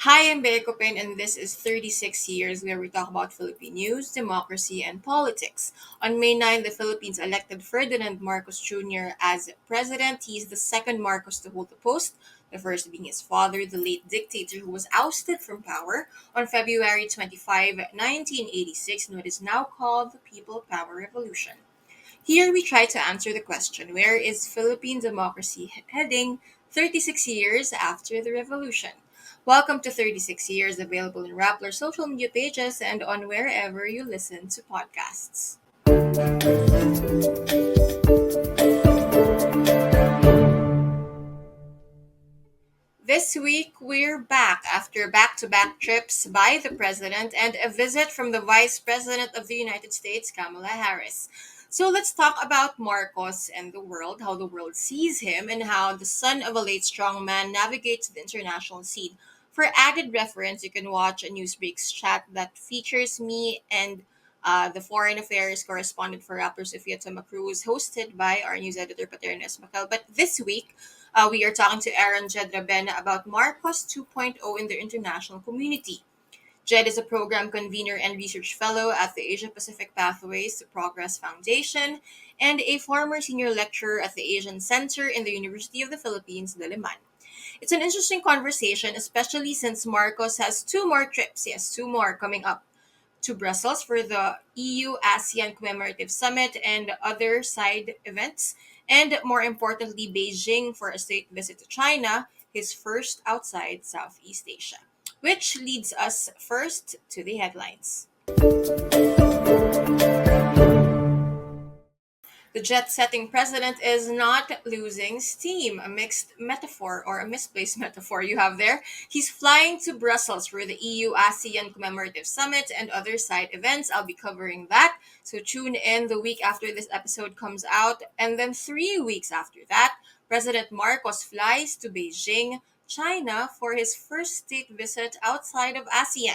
Hi, I'm Bea Copin, and this is 36 Years, where we talk about Philippine news, democracy, and politics. On May 9, the Philippines elected Ferdinand Marcos Jr. as president. He is the second Marcos to hold the post, the first being his father, the late dictator who was ousted from power on February 25, 1986, in what is now called the People Power Revolution. Here we try to answer the question: where is Philippine democracy heading 36 years after the revolution? Welcome to 36 Years, available in Rappler social media pages and on wherever you listen to podcasts. This week, we're back after back to back trips by the President and a visit from the Vice President of the United States, Kamala Harris. So let's talk about Marcos and the world, how the world sees him, and how the son of a late strongman navigates the international scene. For added reference, you can watch a Newsbreak's chat that features me and the foreign affairs correspondent for Rappler Sofia Cruz, hosted by our news editor Paterno Esmacal. But this week, we are talking to Aaron Jed Rabena about Marcos 2.0 in the international community. Jed is a program convener and research fellow at the Asia Pacific Pathways to Progress Foundation and a former senior lecturer at the Asian Center in the University of the Philippines, Diliman. It's an interesting conversation, especially since Marcos has two more trips. He has two more coming up to Brussels for the EU ASEAN Commemorative Summit and other side events, and more importantly, Beijing for a state visit to China, his first outside Southeast Asia. Which leads us first to the headlines. The jet setting president is not losing steam, a mixed metaphor or a misplaced metaphor you have there. He's flying to Brussels for the EU ASEAN Commemorative Summit and other side events. I'll be covering that. So tune in the week after this episode comes out. And then 3 weeks after that, President Marcos flies to Beijing, China for his first state visit outside of ASEAN.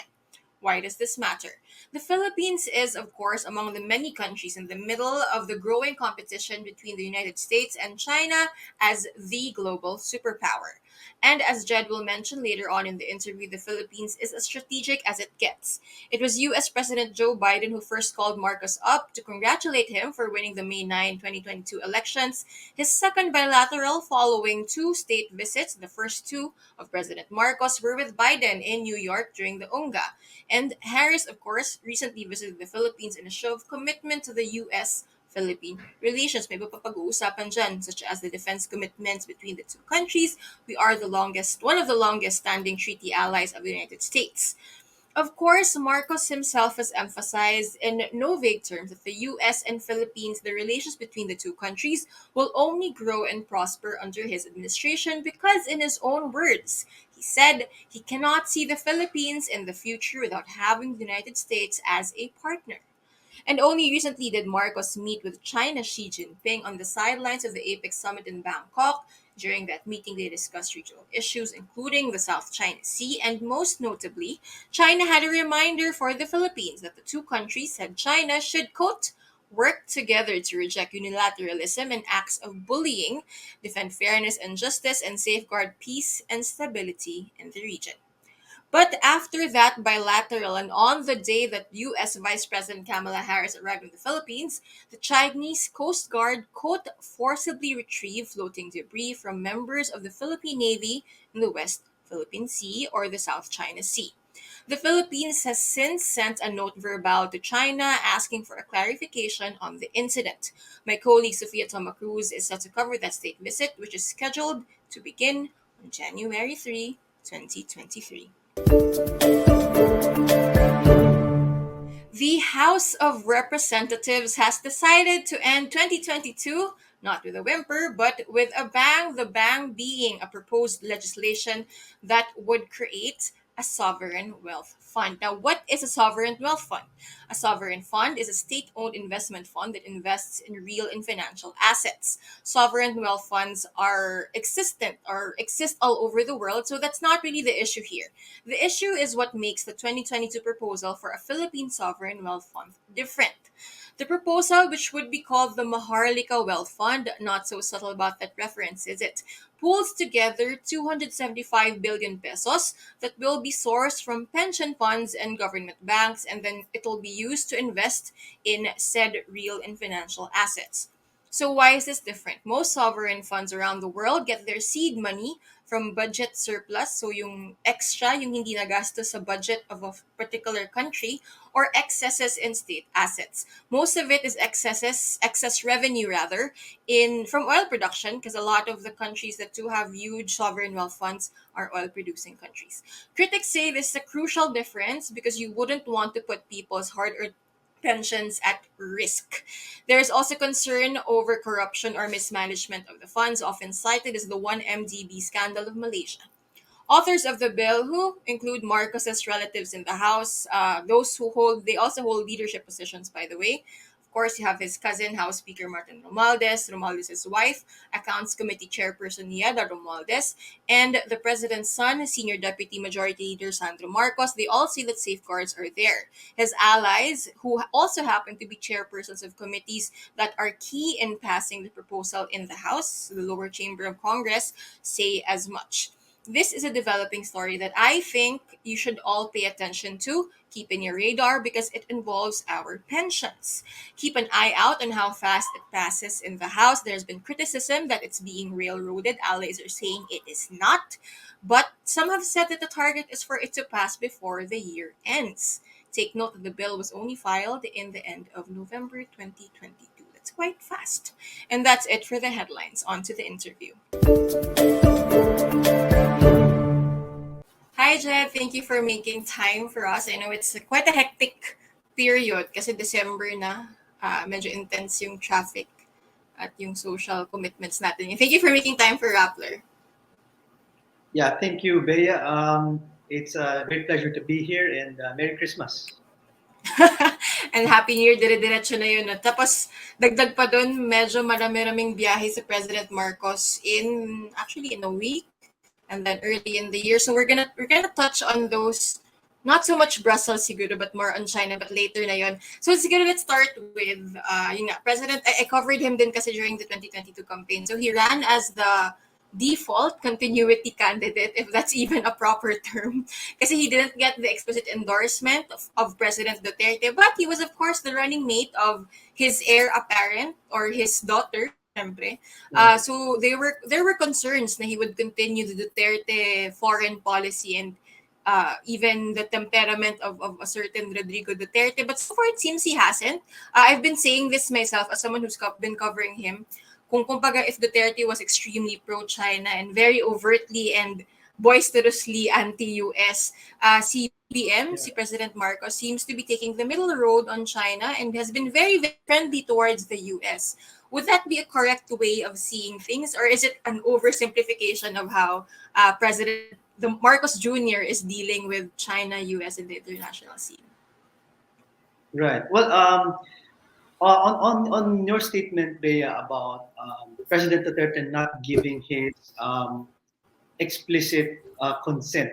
Why does this matter? The Philippines is, of course, among the many countries in the middle of the growing competition between the United States and China as the global superpower. And as Jed will mention later on in the interview, the Philippines is as strategic as it gets. It was US President Joe Biden who first called Marcos up to congratulate him for winning the May 9, 2022 elections, his second bilateral following two state visits. The first two of President Marcos were with Biden in New York during the UNGA. And Harris, of course, recently visited the Philippines in a show of commitment to the U.S. Philippine relations. May iba pa pag-uusapan dyan, such as the defense commitments between the two countries. We are one of the longest standing treaty allies of the United States. Of course, Marcos himself has emphasized in no vague terms that the US and Philippines, the relations between the two countries, will only grow and prosper under his administration because, in his own words, he said he cannot see the Philippines in the future without having the United States as a partner. And only recently did Marcos meet with China's Xi Jinping on the sidelines of the APEC summit in Bangkok. During that meeting, they discussed regional issues, including the South China Sea, and most notably, China had a reminder for the Philippines that the two countries said China should, quote, work together to reject unilateralism and acts of bullying, defend fairness and justice, and safeguard peace and stability in the region. But after that bilateral and on the day that US Vice President Kamala Harris arrived in the Philippines, the Chinese Coast Guard, quote, forcibly retrieved floating debris from members of the Philippine Navy in the West Philippine Sea or the South China Sea. The Philippines has since sent a note verbal to China asking for a clarification on the incident. My colleague Sofia Cruz is set to cover that state visit, which is scheduled to begin on January 3, 2023. The House of Representatives has decided to end 2022 not with a whimper, but with a bang. The bang being a proposed legislation that would create a sovereign wealth fund. Now, what is a sovereign wealth fund? A sovereign fund is a state owned investment fund that invests in real and financial assets. Sovereign wealth funds are existent or exist all over the world, so that's not really the issue here. The issue is what makes the 2022 proposal for a Philippine sovereign wealth fund different. The proposal, which would be called the Maharlika Wealth Fund, not so subtle about that reference, is it? Pulls together 275 billion pesos that will be sourced from pension funds and government banks, and then it will be used to invest in said real and financial assets. So why is this different? Most sovereign funds around the world get their seed money from budget surplus, so yung extra, yung hindi nagastos sa budget of a particular country, or excesses in state assets. Most of it is excess revenue rather, in from oil production, because a lot of the countries that do have huge sovereign wealth funds are oil producing countries. Critics say this is a crucial difference because you wouldn't want to put people's hard earned pensions at risk. There is also concern over corruption or mismanagement of the funds, often cited as the 1MDB scandal of Malaysia. Authors of the bill, who include Marcos's relatives in the House, those who hold, they also hold leadership positions, by the way. Of course, you have his cousin, House Speaker Martin Romualdez, Romualdez' wife, Accounts Committee Chairperson Nieda Romualdez, and the President's son, Senior Deputy Majority Leader Sandro Marcos. They all say that safeguards are there. His allies, who also happen to be chairpersons of committees that are key in passing the proposal in the House, the lower chamber of Congress, say as much. This is a developing story that I think you should all pay attention to, keep in your radar, because it involves our pensions. Keep an eye out on how fast it passes in the House. There's been criticism that it's being railroaded. Allies are saying it is not. But some have said that the target is for it to pass before the year ends. Take note that the bill was only filed in the end of November 2022. That's quite fast. And that's it for the headlines. On to the interview. Hi, Jed. Thank you for making time for us. I know it's quite a hectic period kasi December na. Medyo intense yung traffic at yung social commitments natin. Thank you for making time for Rappler. Yeah, thank you, Bea. It's a great pleasure to be here, and Merry Christmas. And Happy New Year, dire-diretso na yun. Tapos, dagdag pa dun, medyo marami-raming biyahe si President Marcos actually in a week, and then early in the year. So we're gonna touch on those. Not so much Brussels siguro, but more on China, but later na yon. So siguro let's start with yung nga, President, I covered him din kasi during the 2022 campaign. So he ran as the default continuity candidate, if that's even a proper term, kasi he didn't get the explicit endorsement of President Duterte, but he was of course the running mate of his heir apparent, or his daughter, syempre. So there were concerns na he would continue the Duterte foreign policy, and even the temperament of a certain Rodrigo Duterte. But so far, it seems he hasn't. I've been saying this myself as someone who's been covering him. Kung kumbaga, if Duterte was extremely pro-China and very overtly and boisterously anti-US, si BM, si President Marcos, seems to be taking the middle road on China and has been very, very friendly towards the US. Would that be a correct way of seeing things, or is it an oversimplification of how President the Marcos Jr. is dealing with China, US, and the international scene? Right. Well, on your statement, Bea, about President Duterte not giving his explicit consent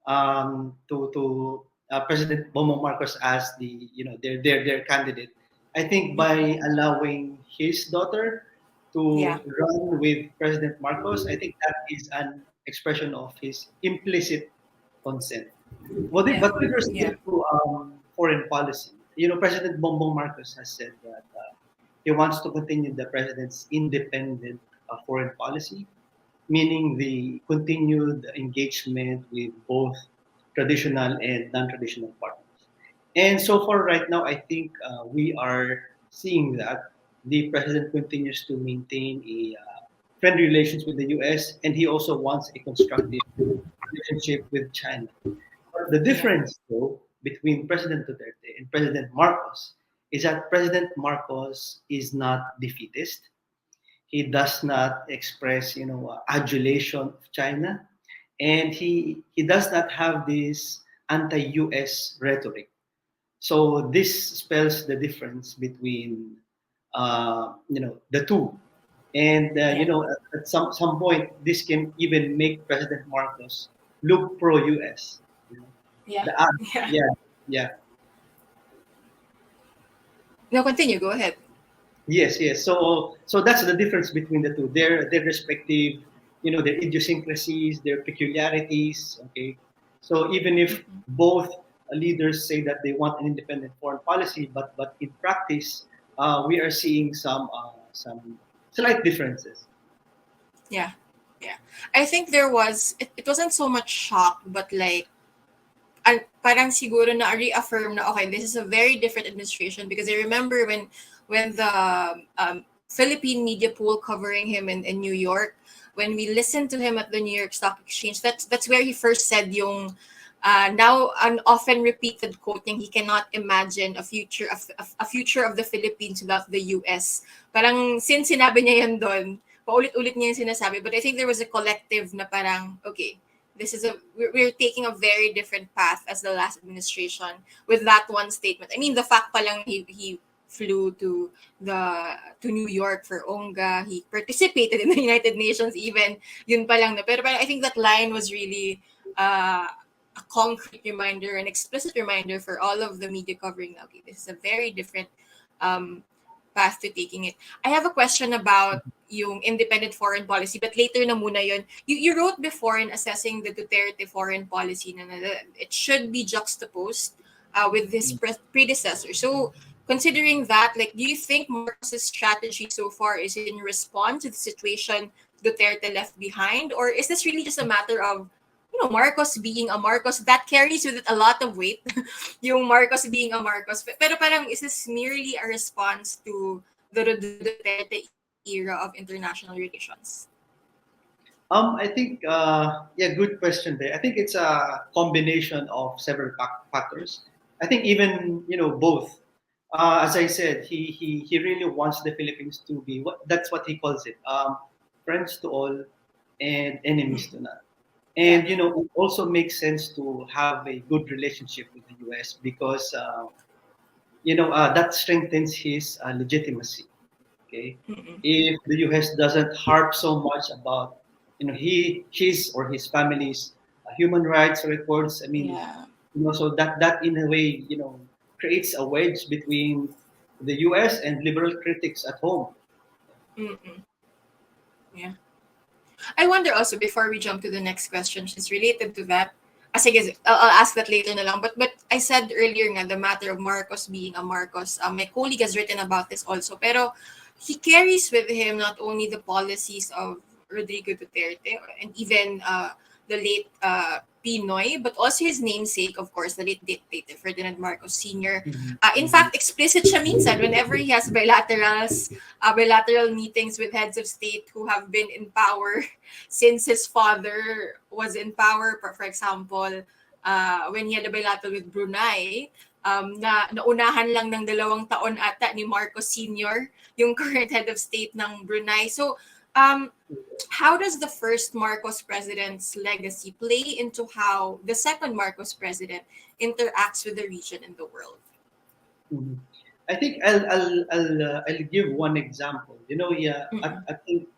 to President Bongbong Marcos as their candidate, I think by allowing his daughter to run with President Marcos, I think that is an expression of his implicit consent. But with respect to foreign policy, President Bongbong Marcos has said that he wants to continue the president's independent foreign policy, meaning the continued engagement with both traditional and non-traditional partners. And so far, right now, I think we are seeing that the president continues to maintain a friendly relations with the U.S., and he also wants a constructive relationship with China. But the difference, though, between President Duterte and President Marcos is that President Marcos is not defeatist. He does not express, adulation of China, and he does not have this anti-U.S. rhetoric. So this spells the difference between, the two. And at some point, this can even make President Marcos look pro-U.S. You know? Yeah. The, yeah, yeah. No, continue. Go ahead. Yes, yes. So that's the difference between the two. Their respective, their idiosyncrasies, their peculiarities. Okay. So even if Mm-mm. both leaders say that they want an independent foreign policy, but in practice, we are seeing some slight differences. Yeah. Yeah. I think there was, it wasn't so much shock, but like, parang siguro na reaffirm na okay, this is a very different administration, because I remember when the Philippine media pool covering him in New York, when we listened to him at the New York Stock Exchange, that's where he first said yung now an often repeated quote he cannot imagine a future of the Philippines without the US. Parang since sinabi niya yan doon, paulit-ulit niya yung sinasabi, but I think there was a collective na parang okay, this is a we're taking a very different path as the last administration with that one statement. I mean, the fact pa lang he flew to New York for ONGA. He participated in the United Nations even. Yun pa lang na. Pero I think that line was really a concrete reminder, an explicit reminder for all of the media covering. Okay, this is a very different um, path to taking it. I have a question about yung independent foreign policy, but later na muna yun. You wrote before in assessing the Duterte foreign policy na it should be juxtaposed with his predecessor. So, considering that, like, do you think Marcos's strategy so far is in response to the situation Duterte left behind, or is this really just a matter of Marcos being a Marcos that carries with it a lot of weight, yung Marcos being a Marcos. Pero parang is this merely a response to the Duterte era of international relations? I think, yeah, good question there. I think it's a combination of several factors. I think even, both. As I said, he really wants the Philippines to be that's what he calls it, friends to all and enemies to none. Yeah. And, it also makes sense to have a good relationship with the US because, that strengthens his legitimacy. Okay, Mm-mm. if the U.S. doesn't harp so much about his or his family's human rights records, I mean, Yeah. so that in a way creates a wedge between the U.S. and liberal critics at home. Mm-mm. Yeah. I wonder also, before we jump to the next question, is related to that. As I guess I'll ask that later na lang. But I said earlier nga the matter of Marcos being a Marcos. My colleague has written about this also. Pero he carries with him not only the policies of Rodrigo Duterte and even the late Pinoy, but also his namesake, of course, the late dictator Ferdinand Marcos Sr. Mhm. In Mhm. fact, explicit siya minsan whenever he has bilateral meetings with heads of state who have been in power since his father was in power. For example, when he had a bilateral with Brunei, na naunahan lang ng 2 taon ata ni Marcos Sr., yung current head of state ng Brunei. So, um, how does the first Marcos president's legacy play into how the second Marcos president interacts with the region and the world? Mhm. I think I'll give one example. Yeah, Mm-mm. I think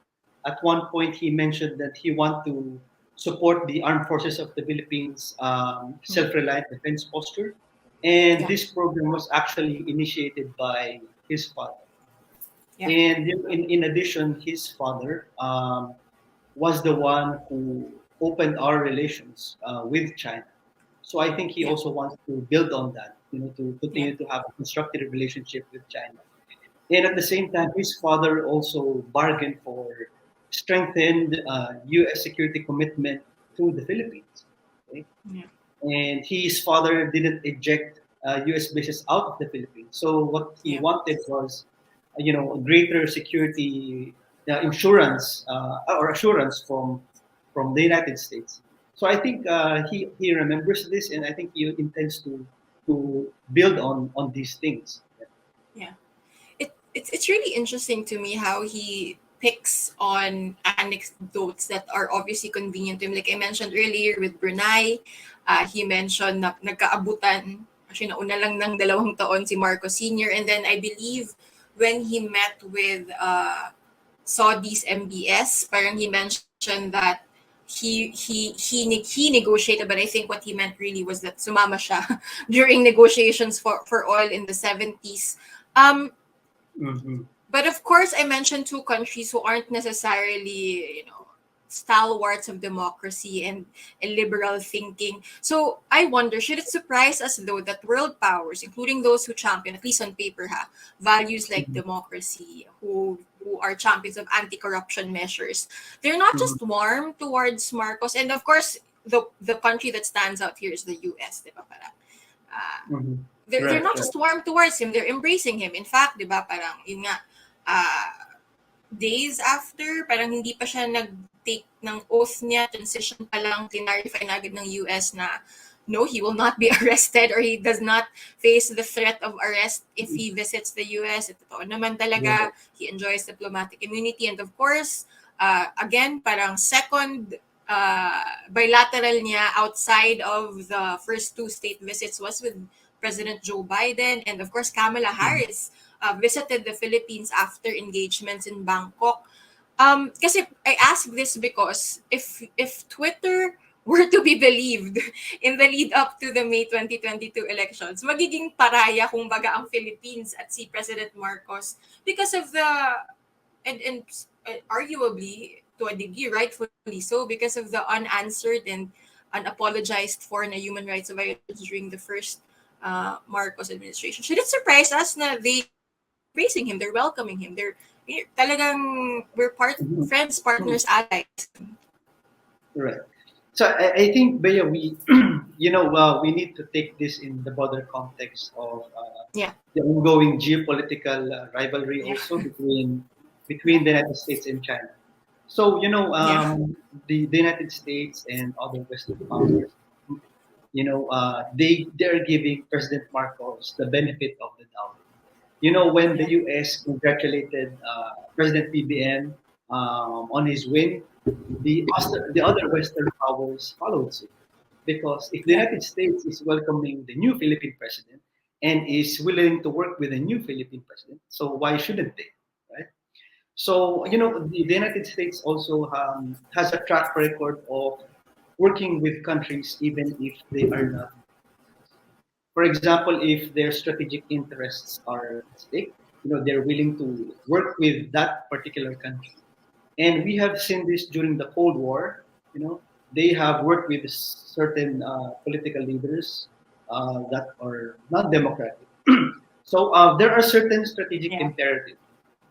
at one point he mentioned that he want to support the armed forces of the Philippines Mm. self-reliant defense posture, and Yeah, this program was actually initiated by his father. yeah, And in addition, his father was the one who opened our relations with China. So I think he yeah, also wants to build on that, to yeah, continue to have a constructive relationship with China. And at the same time, his father also bargained for strengthened U.S. security commitment to the Philippines. Okay? yeah, And his father didn't eject U.S. bases out of the Philippines. So what he yeah, wanted was, a greater security insurance or assurance from the United States. So I think he remembers this, and I think he intends to build on these things. yeah. It's really interesting to me how he picks on anecdotes that are obviously convenient to him. Like I mentioned earlier with Brunei, he mentioned na nagkaabutan. Actually, nauna lang ng 2 taon si Marcos Sr. And then I believe when he met with Saudi's MBS, parang he mentioned that he negotiated, but I think what he meant really was that sumama siya during negotiations for oil in the 70s. Um, Mm-hmm. But of course, I mentioned two countries who aren't necessarily, stalwarts of democracy and liberal thinking. So I wonder, should it surprise us though that world powers, including those who champion, at least on paper, values like democracy, who are champions of anti-corruption measures, they're not Mm-hmm. just warm towards Marcos, and of course, the country that stands out here is the U.S. Di ba? Parang, uh, Mm-hmm. they're Right, not right. just warm towards him; they're embracing him. In fact, di ba? Parang yun nga, days after, parang hindi pa siya nag-take ng oath niya, transition pa lang, clarify na agad ng US na no, he will not be arrested or he does not face the threat of arrest if he visits the US. At totoo naman talaga, Right. he enjoys diplomatic immunity. And of course, again, parang second bilateral niya outside of the first two state visits was with President Joe Biden. And of course, Kamala Mm-hmm. Harris visited the Philippines after engagements in Bangkok. Kasi I ask this because if Twitter were to be believed in the lead up to the May 2022 elections, magiging paraya kung baga ang Philippines at si President Marcos because of the and arguably to a degree rightfully so because of the unanswered and unapologized for na human rights violations during the first Marcos administration. Should it surprise us na they're embracing him, they're welcoming him, talagang we're Mm-hmm. friends, partners, allies. Right. So I think, Bea, we we need to take this in the broader context of Yeah, the ongoing geopolitical rivalry yeah, also between the United States and China. So yeah, the United States and other Western powers, they're giving President Marcos the benefit of the doubt. When the yeah, U.S. congratulated President PBM on his win, the other Western powers followed suit. Because if the yeah, United States is welcoming the new Philippine president and is willing to work with the new Philippine president, so why shouldn't they, right? So the United States also has a track record of working with countries even if they are not. For example, if their strategic interests are at stake, they're willing to work with that particular country. And we have seen this during the Cold War. They have worked with certain political leaders that are not democratic. So there are certain strategic yeah, imperatives,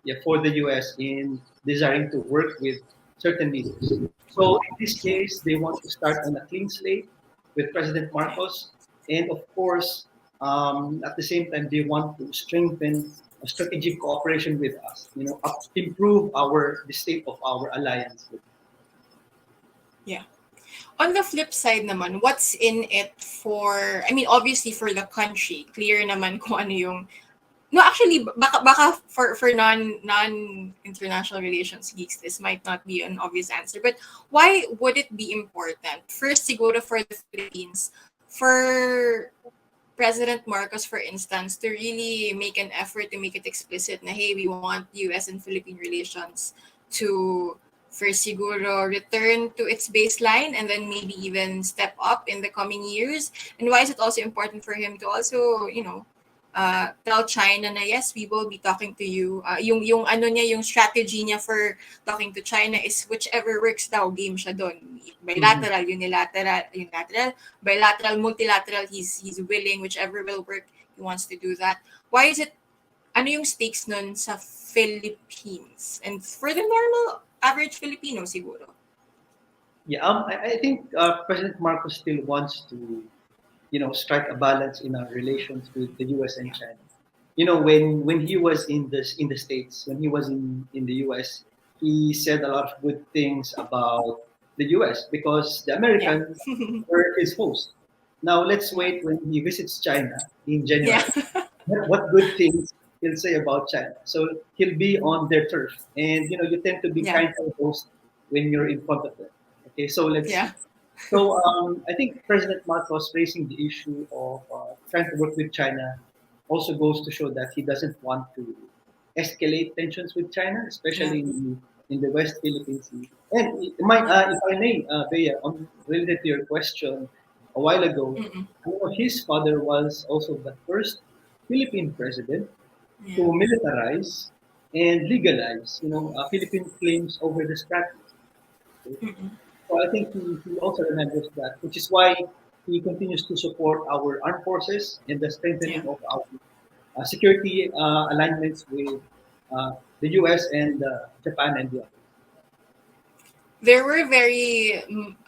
yeah, for the US in desiring to work with certain leaders. So in this yeah, case, they want to start on a clean slate with President yeah. Marcos, and of course, at the same time, they want to strengthen a strategic cooperation with us. Improve the state of our alliance with. Yeah. On the flip side naman, what's in it for, I mean, obviously for the country, clear naman kung ano yung, no, actually, baka for non-international relations geeks, this might not be an obvious answer, but why would it be important? First, siguro for the Philippines, for President Marcos, for instance, to really make an effort to make it explicit na, hey, we want US and Philippine relations to first siguro return to its baseline and then maybe even step up in the coming years. And why is it also important for him to also, tell China na yes, we will be talking to you. Yung ano niya, yung strategy niya for talking to China is whichever works daw, game siya doon. Mhm. Bilateral, unilateral, bilateral, multilateral, he's willing, whichever will work, he wants to do that. Why is it, ano yung stakes nun sa Philippines? And for the normal, average Filipino siguro. Yeah, I think President Marcos still wants to, strike a balance in our relations with the U.S. and Yeah. China. When he was in the States, when he was in the U.S., he said a lot of good things about the U.S. because the Yeah. Americans were his host. Now let's Yeah. wait when he visits China in Yeah. January. What good things he'll say about China? So he'll be on their turf, and you tend to be Yeah. kind of host when you're in front of them. Okay, so let's Yeah. see. So I think President Marcos raising the issue of trying to work with China also goes to show that he doesn't want to escalate tensions with China, Yeah. especially in the West Philippine Sea. And if I may, Bea, related to your question a while ago, Mm-mm. his father was also the first Philippine president to Yeah. militarize and legalize, Philippine claims over the strategy. Okay? Mm-mm. So I think he also remembers that, which is why he continues to support our armed forces and the Yeah. strengthening of our security alignments with the U.S. and Japan and the others. There were very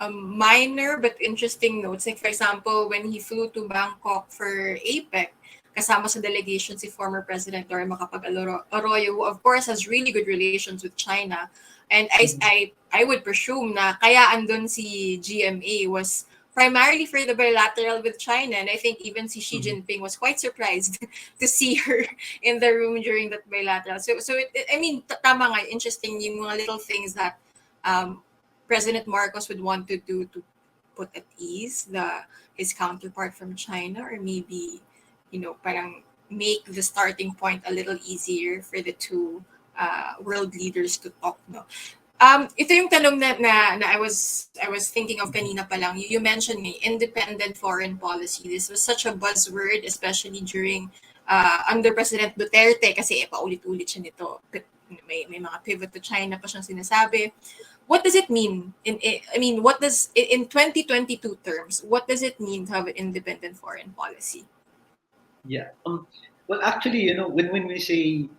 minor but interesting notes. Like, for example, when he flew to Bangkok for APEC, kasama sa delegation si former President Dora Arroyo, who of course has really good relations with China. And Mhm. I would presume na kaya andun si GMA was primarily for the bilateral with China. And I think even si Xi Mhm. Jinping was quite surprised to see her in the room during that bilateral. I mean, tama nga, interesting yung mga little things that um, President Marcos would want to do to put at ease the his counterpart from China, or maybe, parang make the starting point a little easier for the two world leaders to talk, no. Ito yung tanong na I was thinking of Mhm. kanina pa lang. You mentioned me independent foreign policy. This was such a buzzword, especially during under President Duterte, kasi paulit-ulit siya nito. May mga pivot to China pa siyang sinasabi. What does it mean I mean, what does in 2022 terms, what does it mean to have an independent foreign policy? Yeah. Well, actually, when we say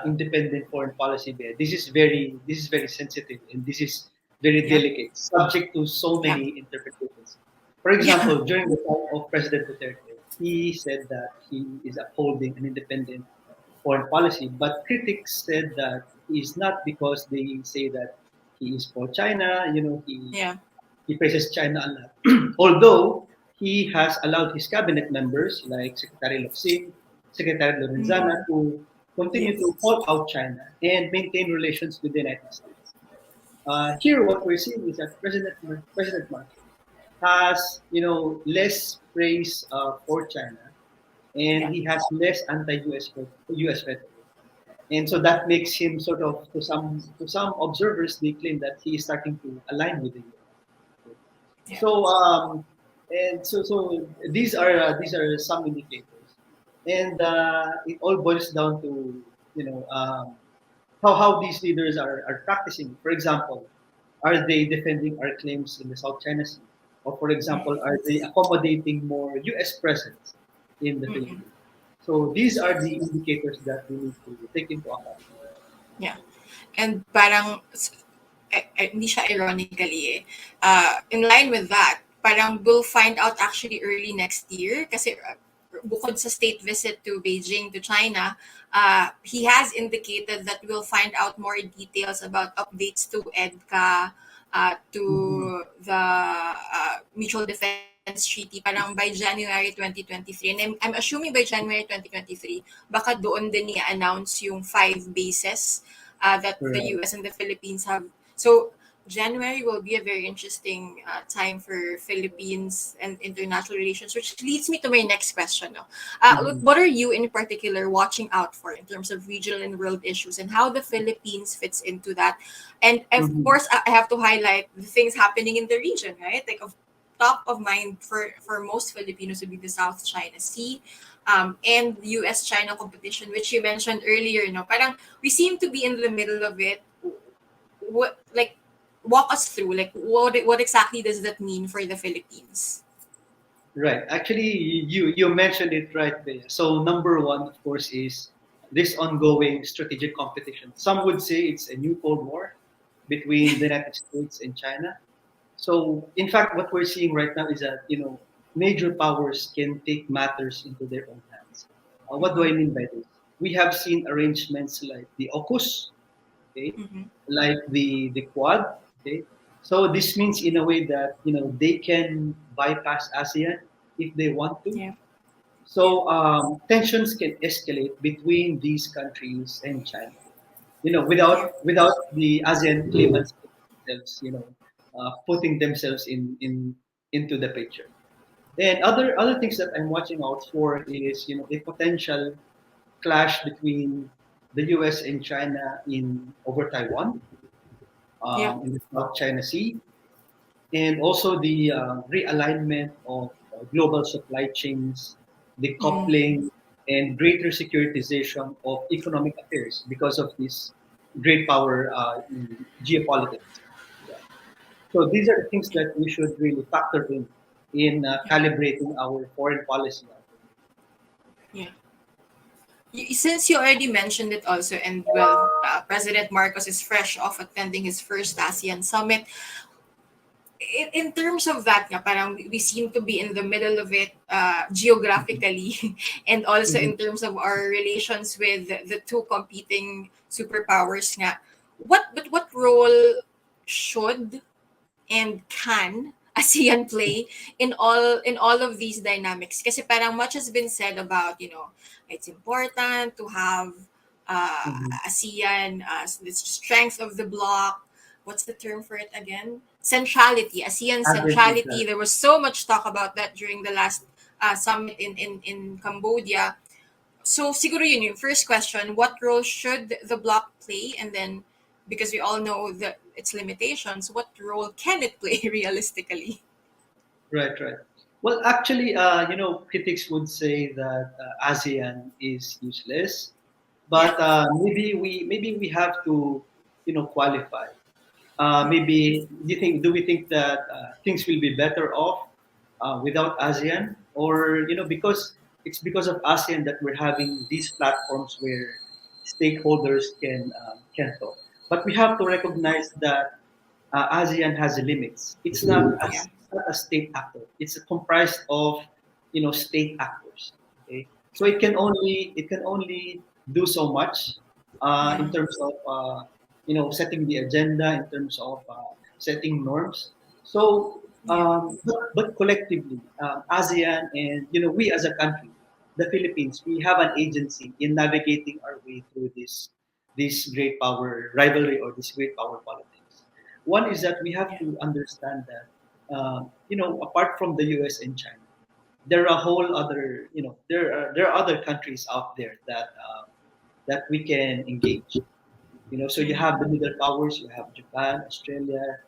independent foreign policy, there, this is very sensitive and this is very Yeah. delicate, subject to so Yeah. many interpretations. For Yeah. example, during the time of President Duterte, he said that he is upholding an independent foreign policy, but critics said that he is not because they say that he is for China. Yeah. He praises China a lot. Although he has allowed his cabinet members like Secretary Locsin, Secretary Lorenzana Mm. to continue to Yes. call out China and maintain relations with the United States. Here, what we're seeing is that President Marcos has, less praise for China, and Yeah. he has less anti-US rhetoric. And so that makes him sort of, to some observers, they claim that he is starting to align with the US. Yeah. So these are some indicators, and it all boils down to how these leaders are practicing. For example, are they defending our claims in the South China Sea, or for example, are they accommodating more U.S. presence in the Mm-mm. Philippines? So these are Yes. the indicators that we need to take into account. Yeah. And parang hindi siya ironically in line with that, parang we'll find out actually early next year kasi bukod sa state visit to Beijing to China, he has indicated that we'll find out more details about updates to EDCA, Mhm. to the Mutual Defense Treaty parang by January 2023. And I'm assuming by January 2023, baka doon din i-announce yung 5 bases that the Right. US and the Philippines have. So January will be a very interesting time for Philippines and international relations, which leads me to my next question. No? Mhm. What are you in particular watching out for in terms of regional and world issues and how the Philippines fits into that? And of Mhm. course, I have to highlight the things happening in the region, right? Like, of top of mind for most Filipinos would be the South China Sea, and U.S. China competition, which you mentioned earlier. No, parang we seem to be in the middle of it. What, like, walk us through, like, what exactly does that mean for the Philippines? Right. Actually, you mentioned it right there. So number one, of course, is this ongoing strategic competition. Some would say it's a new Cold War between the United States and China. So in fact, what we're seeing right now is that major powers can take matters into their own hands. What do I Mm-hmm. mean by this? We have seen arrangements like the AUKUS, okay, Mm-hmm. like the Quad, okay. So this means in a way that they can bypass ASEAN if they want to. Yeah. Yeah. So tensions can escalate between these countries and China. Yeah. Without the ASEAN claimants themselves, putting themselves into the picture. And other things that I'm watching out for is a potential clash between the U.S. and China in over Taiwan, Yeah. in the South China Sea, and also the realignment of global supply chains, Mm. decoupling. and greater securitization of economic affairs because of this great power in geopolitics. Yeah. So these are the things that we should really factor in Yeah. calibrating our foreign policy. Yeah. Since you already mentioned it also, and well, President Marcos is fresh off attending his first ASEAN summit. In terms of that, nga, parang we seem to be in the middle of it geographically, and also Mhm. in terms of our relations with the two competing superpowers. Nga. What role should and can ASEAN play in all of these dynamics? Kasi parang much has been said about, it's important to have Mhm. ASEAN, the strength of the bloc. What's the term for it again? Centrality, ASEAN Advantage. centrality. There was so much talk about that during the last summit in Cambodia. So siguro yun yung first question, what role should the block play? And then, because we all know its limitations, what role can it play realistically? Right, right. Well, actually, critics would say that ASEAN is useless, Yeah. but maybe we have to, qualify. Maybe do we think that things will be better off without ASEAN, or because it's because of ASEAN that we're having these platforms where stakeholders can talk. But we have to recognize that ASEAN has limits. Yeah. It's not a state actor. It's comprised of state actors. Okay, so True. it can only do so much Yeah. in terms of setting the agenda, in terms of setting norms. So, Yeah. but collectively, ASEAN and we as a country, the Philippines, we have an agency in navigating our way through this great power rivalry or this great power politics. One is that we have Yeah. to understand that apart from the U.S. and China, there are a whole other there are other countries out there that we can engage. So you Mm. have the middle powers, you have Japan, Australia,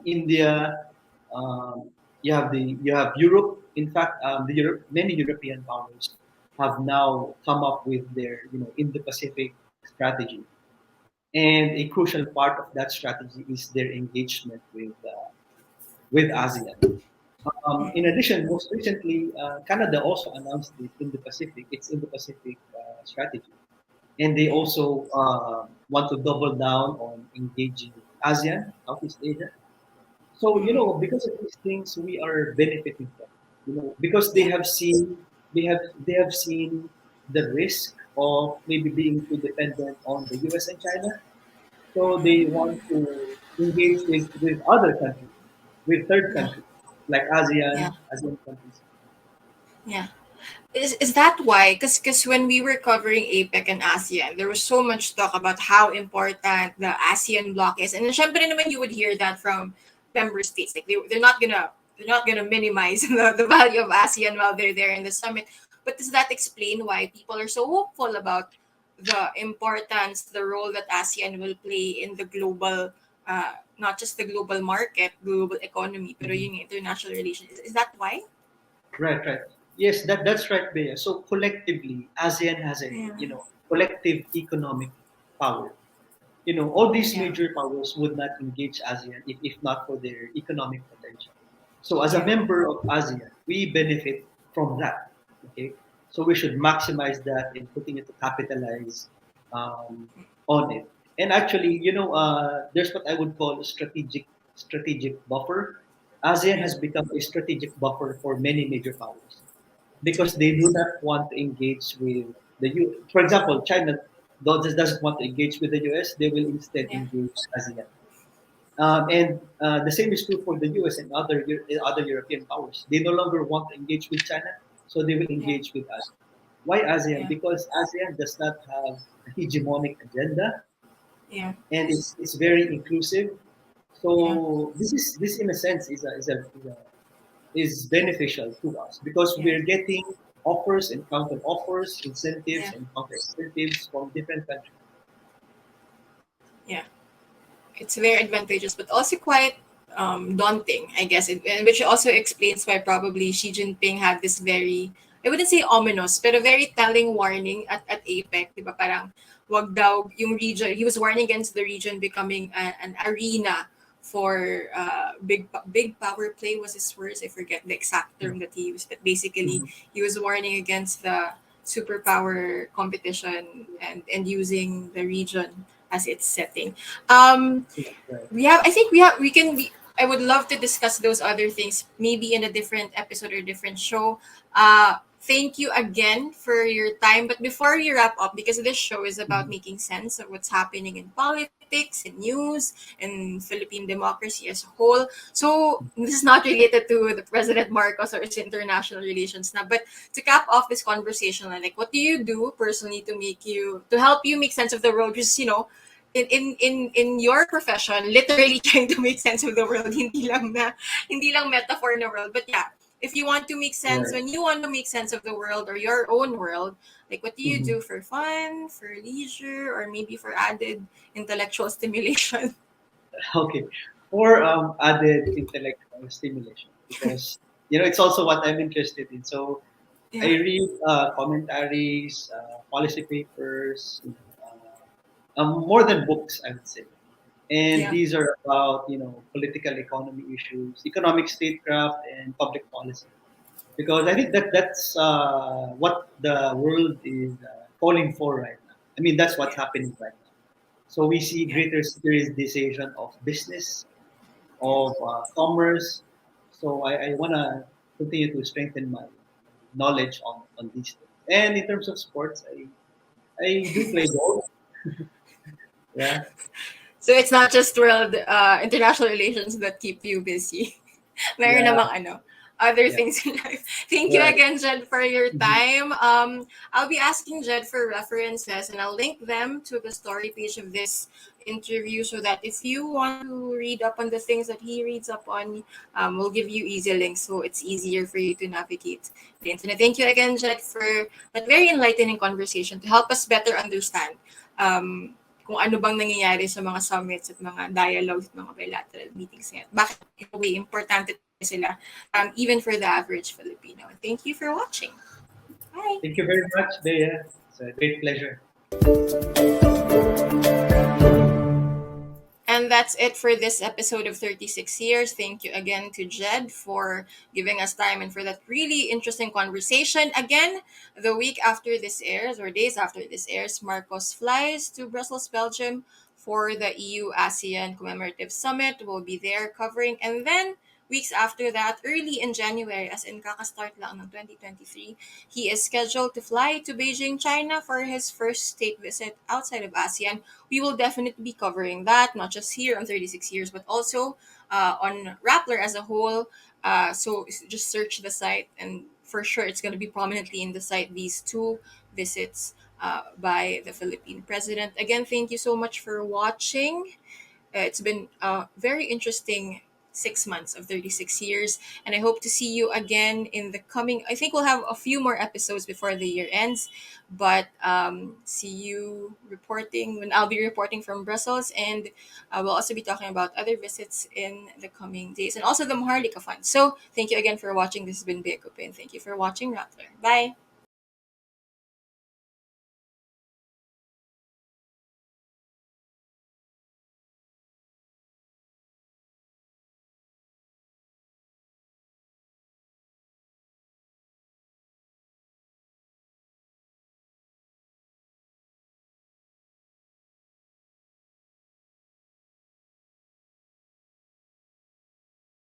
India, you have Europe. In fact, many European powers have now come up with their Indo-Pacific strategy, and a crucial part of that strategy is their engagement with ASEAN. In Mm. addition, most recently, Canada also announced its Indo-Pacific strategy, and they also want to double down on engaging ASEAN, Southeast Asia. So Mm. because of these things, we are benefiting from. Because Yeah. they have seen the risk of maybe being too dependent on the U.S. and China. So they want to engage with other countries, with third Yeah. countries like Yeah. ASEAN countries. Yeah. Is that why? Because when we were covering APEC and ASEAN, there was so much talk about how important the ASEAN bloc is, and then syempre naman you would hear that from member states. Like they're not gonna minimize the value of ASEAN while they're there in the summit. But does that explain why people are so hopeful about the importance, the role that ASEAN will play in the global, not just the global market, global economy, pero Mhm. yung international relations? Is that why? Right, right. Yes, that's right, Bea. So collectively, ASEAN has a Yeah. collective economic power. All these Yeah. major powers would not engage ASEAN if not for their economic potential. So as a Yeah. member of ASEAN, we benefit from that. Okay, so we should maximize that and continue to capitalize um, on it. And actually, there's what I would call a strategic buffer. ASEAN Yeah. has become a strategic buffer for many major powers because they do not want to engage with the U. For example, China doesn't want to engage with the US. They will instead Yeah. engage ASEAN. And the same is true for the US and other European powers. They no longer want to engage with China, so they will Yeah. engage with ASEAN. Why ASEAN? Yeah. Because ASEAN does not have a hegemonic agenda, Yeah. and it's very inclusive. Yeah. So this in a sense is beneficial to us because Yeah. we're getting offers and counter offers, Yeah. incentives and counter incentives from different countries. Yeah. It's very advantageous, but also quite daunting, I guess, and which also explains why probably Xi Jinping had this very I wouldn't say ominous, but a very telling warning at APEC, di ba? Parang wag daw yung region, he was warning against the region becoming an arena for big power play was his words. I forget the exact term that he used, but basically Mhm. he was warning against the superpower competition and using the region as its setting. Um, Right. we can be I would love to discuss those other things maybe in a different episode or different show. Thank you again for your time, but before we wrap up, because this show is about Mhm. making sense of what's happening in politics and news and Philippine democracy as a whole. So this is not related to the President Marcos or his international relations now, but to cap off this conversation, like what do you do personally to help you make sense of the world? Just in your profession, literally trying to make sense of the world, hindi lang metaphor na world. But yeah, if you want to make sense, Right. when you want to make sense of the world or your own world, like what do you Mhm. do for fun, for leisure, or maybe for added intellectual stimulation? Okay. For added intellectual stimulation, because it's also what I'm interested in. So I Yeah, read commentaries, policy papers, more than books, I would say. And yeah, these are about political economy issues, economic statecraft, and public policy. Because I think that's what the world is calling for right now. I mean, that's what's yeah, happening right now. So we see yeah, greater serialization of business, yeah. of commerce. So I want to continue to strengthen my knowledge on these things. And in terms of sports, I do play golf. Yeah, So it's not just world international relations that keep you busy. Meron yeah, namang other yeah. things in life. Thank you Right. again, Jed, for your Mhm. time. I'll be asking Jed for references and I'll link them to the story page of this interview so that if you want to read up on the things that he reads up on, we'll give you easy links so it's easier for you to navigate the internet. Thank you again, Jed, for that very enlightening conversation to help us better understand um, kung ano bang nangyayari sa mga summits at mga dialogues at mga bilateral meetings ngayon. Bakit in a way importante sila even for the average Filipino. Thank you for watching. Bye. Thank you very much, Bea. It's a great pleasure. And that's it for this episode of 36 Years. Thank you again to Jed for giving us time and for that really interesting conversation. Again, the week after this airs, or days after this airs, Marcos flies to Brussels, Belgium for the EU ASEAN Commemorative Summit. We'll be there covering. And then, weeks after that, early in January, as in kakastart lang ng 2023, he is scheduled to fly to Beijing, China for his first state visit outside of ASEAN. We will definitely be covering that, not just here on 36 Years, but also on Rappler as a whole. So just search the site, and for sure it's going to be prominently in the site, these two visits by the Philippine president. Again, thank you so much for watching. It's been a very interesting 6 months of 36 years, and I hope to see you again in the coming. I think we'll have a few more episodes before the year ends, but see you reporting when I'll be reporting from Brussels, and we'll also be talking about other visits in the coming days and also the Maharlika Fund. So, thank you again for watching. This has been Bea Kupin. Thank you for watching Rappler. Bye.